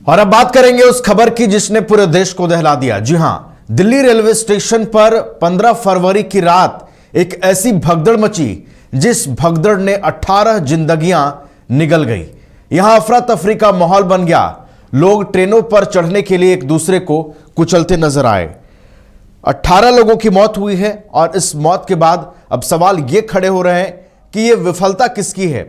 और अब बात करेंगे उस खबर की जिसने पूरे देश को दहला दिया। जी हां, दिल्ली रेलवे स्टेशन पर 15 फरवरी की रात एक ऐसी भगदड़ मची जिस भगदड़ ने 18 जिंदगियां निगल गई। यहां अफरा तफरी का माहौल बन गया। लोग ट्रेनों पर चढ़ने के लिए एक दूसरे को कुचलते नजर आए। 18 लोगों की मौत हुई है और इस मौत के बाद अब सवाल ये खड़े हो रहे हैं कि यह विफलता किसकी है?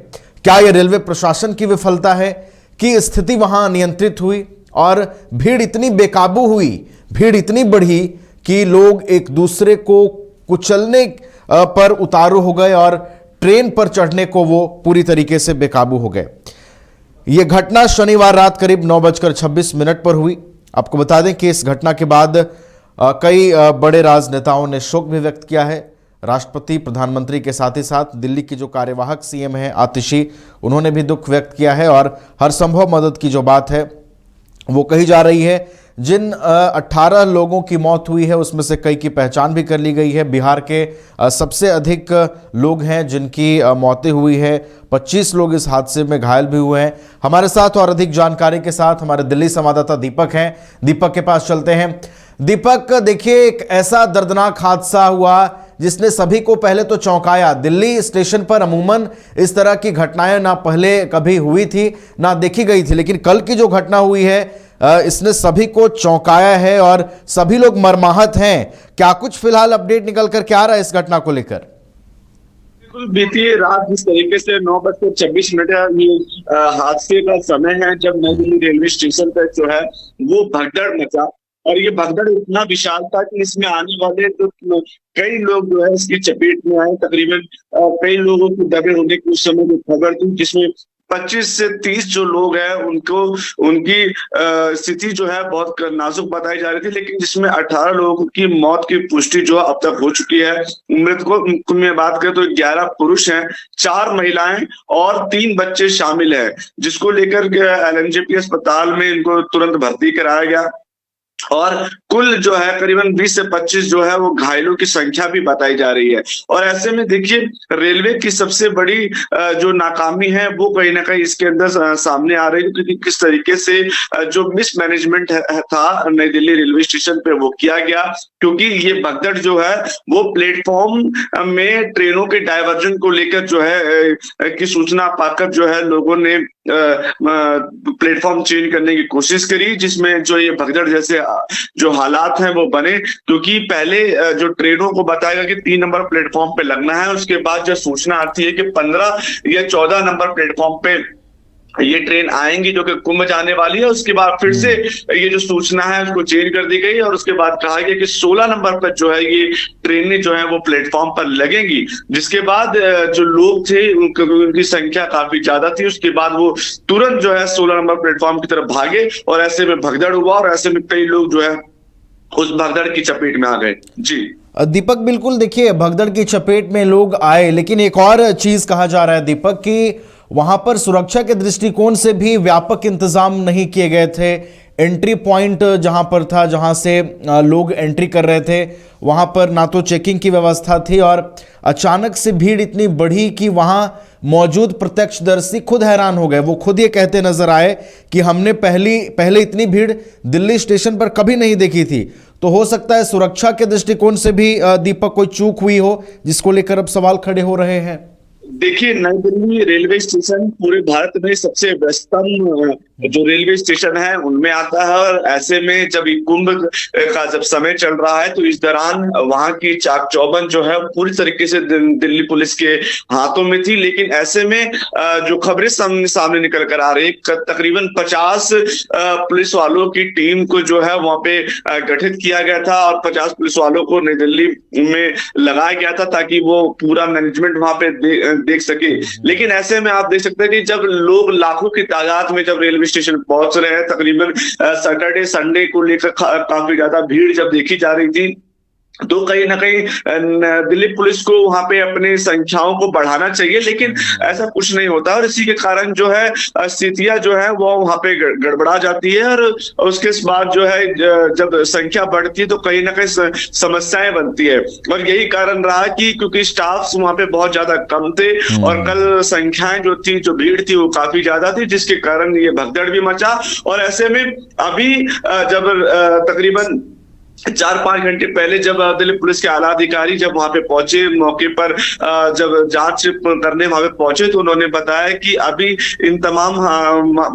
क्या यह रेलवे प्रशासन की विफलता है कि स्थिति वहां नियंत्रित हुई और भीड़ इतनी बेकाबू हुई, भीड़ इतनी बढ़ी कि लोग एक दूसरे को कुचलने पर उतारू हो गए और ट्रेन पर चढ़ने को वो पूरी तरीके से बेकाबू हो गए। यह घटना शनिवार रात करीब 9:26 पर हुई। आपको बता दें कि इस घटना के बाद कई बड़े राजनेताओं ने शोक भी व्यक्त किया है। राष्ट्रपति, प्रधानमंत्री के साथ ही साथ दिल्ली की जो कार्यवाहक सीएम है आतिशी, उन्होंने भी दुख व्यक्त किया है और हर संभव मदद की जो बात है वो कही जा रही है। जिन 18 लोगों की मौत हुई है उसमें से कई की पहचान भी कर ली गई है। बिहार के सबसे अधिक लोग हैं जिनकी मौतें हुई है। 25 लोग इस हादसे में घायल भी हुए हैं। हमारे साथ और अधिक जानकारी के साथ हमारे दिल्ली संवाददाता दीपक हैं। दीपक के पास चलते हैं। दीपक, देखिए, एक ऐसा दर्दनाक हादसा हुआ जिसने सभी को पहले तो चौंकाया। दिल्ली स्टेशन पर अमूमन इस तरह की घटनाएं ना पहले कभी हुई थी ना देखी गई थी, लेकिन कल की जो घटना हुई है इसने सभी को चौंकाया है और सभी लोग मर्माहत हैं। क्या कुछ फिलहाल अपडेट निकल कर क्या आ रहा है इस घटना को लेकर? बिल्कुल, बीती रात जिस तरीके से 9:26 ये हादसे का समय है जब नई दिल्ली रेलवे स्टेशन पर जो है वो भगदड़ मचा। और ये भगदड़ इतना विशाल था कि इसमें आने वाले जो कई लोग जो है इसकी चपेट में आए। तकरीबन कई लोगों को दबे होने की उस समय जो खबर थी, जिसमें 25 से 30 जो लोग हैं उनको उनकी स्थिति जो है बहुत नाजुक बताई जा रही थी, लेकिन जिसमें 18 लोगों की मौत की पुष्टि जो अब तक हो चुकी है। मृतकों में बात करें तो 11 पुरुष हैं, 4 महिलाएं और 3 बच्चे शामिल हैं, जिसको लेकर एलएनजेपी अस्पताल में इनको तुरंत भर्ती कराया गया। और कुल जो है करीबन 20 से 25 जो है वो घायलों की संख्या भी बताई जा रही है। और ऐसे में देखिए, रेलवे की सबसे बड़ी जो नाकामी है वो कहीं ना कहीं इसके अंदर सामने आ रही है, क्योंकि किस तरीके से जो मिसमैनेजमेंट था नई दिल्ली रेलवे स्टेशन पे वो किया गया। क्योंकि ये भगदड़ जो है वो प्लेटफॉर्म में ट्रेनों के डायवर्जन को लेकर जो है की सूचना पाकर जो है लोगों ने प्लेटफॉर्म चेंज करने की कोशिश करी, जिसमें जो ये भगदड़ जैसे जो हालात हैं वो बने। क्योंकि पहले जो ट्रेनों को बताएगा कि 3 नंबर प्लेटफॉर्म पे लगना है, उसके बाद जो सूचना आती है कि 15 या 14 नंबर प्लेटफॉर्म पे ये ट्रेन आएंगी जो कि कुंभ जाने वाली है। उसके बाद फिर से ये जो सूचना है उसको चेंज कर दी गई और उसके बाद कहा गया कि 16 नंबर पर जो है ये ट्रेनें जो है वो प्लेटफॉर्म पर लगेंगी। जिसके बाद जो लोग थे उनकी संख्या काफी ज्यादा थी। उसके बाद वो तुरंत जो है 16 नंबर प्लेटफॉर्म की तरफ भागे और ऐसे में भगदड़ हुआ और ऐसे में कई लोग जो है उस भगदड़ की चपेट में आ गए। जी दीपक, बिल्कुल, देखिए, भगदड़ की चपेट में लोग आए, लेकिन एक और चीज कहा जा रहा है दीपक कि वहां पर सुरक्षा के दृष्टिकोण से भी व्यापक इंतजाम नहीं किए गए थे। एंट्री पॉइंट जहां पर था, जहां से लोग एंट्री कर रहे थे, वहां पर ना तो चेकिंग की व्यवस्था थी और अचानक से भीड़ इतनी बढ़ी कि वहां मौजूद प्रत्यक्षदर्शी खुद हैरान हो गए। वो खुद ये कहते नजर आए कि हमने पहले इतनी भीड़ दिल्ली स्टेशन पर कभी नहीं देखी थी। तो हो सकता है सुरक्षा के दृष्टिकोण से भी दीपक कोई चूक हुई हो, जिसको लेकर अब सवाल खड़े हो रहे हैं। देखिए, नई दिल्ली रेलवे स्टेशन पूरे भारत में सबसे व्यस्तम जो रेलवे स्टेशन है उनमें आता है। और ऐसे में जब कुंभ का जब समय चल रहा है तो इस दौरान वहां की चाक चौबंद जो है पूरी तरीके से दिल्ली पुलिस के हाथों में थी। लेकिन ऐसे में जो खबरें सामने निकल कर आ रही है, तकरीबन 50 पुलिस वालों की टीम को जो है वहां पे गठित किया गया था और 50 पुलिस वालों को नई दिल्ली में लगाया गया था ताकि वो पूरा मैनेजमेंट वहां पे देख सके। लेकिन ऐसे में आप देख सकते हैं कि जब लोग लाखों की तादाद में जब रेलवे स्टेशन पहुंच रहे हैं, तकरीबन सैटरडे संडे को लेकर काफी ज्यादा भीड़ जब देखी जा रही थी, तो कहीं ना कहीं दिल्ली पुलिस को वहां पे अपनी संख्याओं को बढ़ाना चाहिए, लेकिन ऐसा कुछ नहीं होता और इसी के कारण जो है स्थितियां जो है वो वहां पे गड़बड़ा जाती है और उसके बाद जो है जब संख्या बढ़ती है तो कहीं ना कहीं समस्याएं बनती है। और यही कारण रहा कि क्योंकि स्टाफ वहां पे बहुत ज्यादा कम थे और कल संख्याएं जो थी, जो भीड़ थी वो काफी ज्यादा थी, जिसके कारण ये भगदड़ भी मचा। और ऐसे में अभी जब तकरीबन 4-5 घंटे पहले जब दिल्ली पुलिस के आला अधिकारी जब वहां पे पहुंचे, मौके पर जब जांच करने वहां पे पहुंचे, तो उन्होंने बताया कि अभी इन तमाम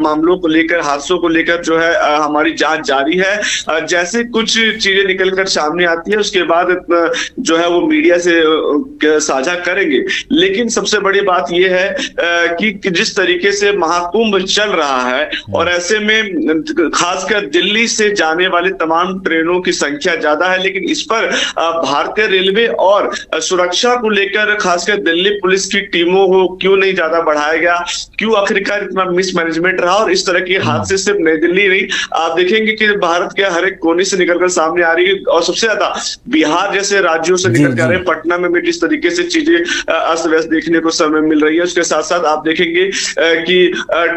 मामलों को लेकर, हादसों को लेकर जो है हमारी जांच जारी है। जैसे कुछ चीजें निकलकर सामने आती है उसके बाद जो है वो मीडिया से साझा करेंगे। लेकिन सबसे बड़ी बात यह है कि जिस तरीके से महाकुंभ चल रहा है और ऐसे में खासकर दिल्ली से जाने वाली तमाम ट्रेनों की संख्या ज्यादा है, लेकिन इस पर भारतीय रेलवे और सुरक्षा को लेकर खासकर दिल्ली पुलिस की टीमों को क्यों नहीं ज्यादा बढ़ाया गया, क्यों आखिरकार इतना मिसमैनेजमेंट रहा। और इस तरह के हादसे सिर्फ नई दिल्ली नहीं, आप देखेंगे कि भारत के हर एक कोने से निकलकर सामने आ रही है और सबसे ज्यादा बिहार जैसे राज्यों से निकल कर आ रहे हैं। पटना में भी जिस तरीके से चीजें अस्त व्यस्त देखने को समय मिल रही है, उसके साथ साथ आप देखेंगे कि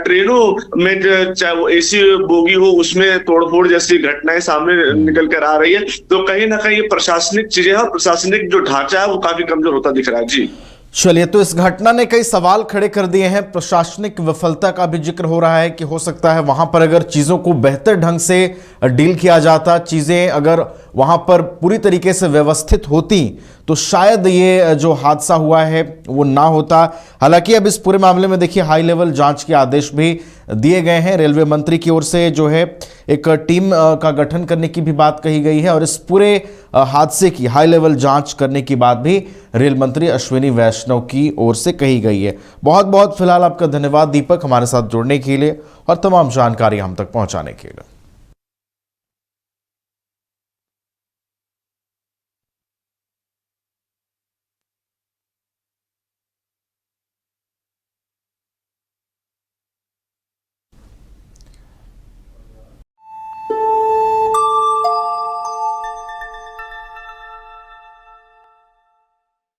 ट्रेनों में चाहे वो एसी बोगी हो उसमें तोड़फोड़ जैसी घटनाएं सामने निकल कर आ रही है। तो कहीं ना कहीं प्रशासनिक चीजें हैं, प्रशासनिक जो ढांचा है वो काफी कमजोर होता दिख रहा है। जी चलिए, तो इस घटना ने कई सवाल खड़े कर दिए हैं। प्रशासनिक विफलता का भी जिक्र हो रहा है कि हो सकता है वहां पर अगर चीजों को बेहतर ढंग से डील किया जाता, चीजें अगर वहां पर पूरी तरीके से व्यवस्थित होती तो शायद ये जो हादसा हुआ है वो ना होता। हालांकि अब इस पूरे मामले में देखिए हाई लेवल जांच के आदेश भी दिए गए हैं। रेलवे मंत्री की ओर से जो है एक टीम का गठन करने की भी बात कही गई है और इस पूरे हादसे की हाई लेवल जांच करने की बात भी रेल मंत्री अश्विनी वैष्णव की ओर से कही गई है। बहुत बहुत फिलहाल आपका धन्यवाद दीपक, हमारे साथ जुड़ने के लिए और तमाम जानकारी हम तक पहुंचाने के लिए।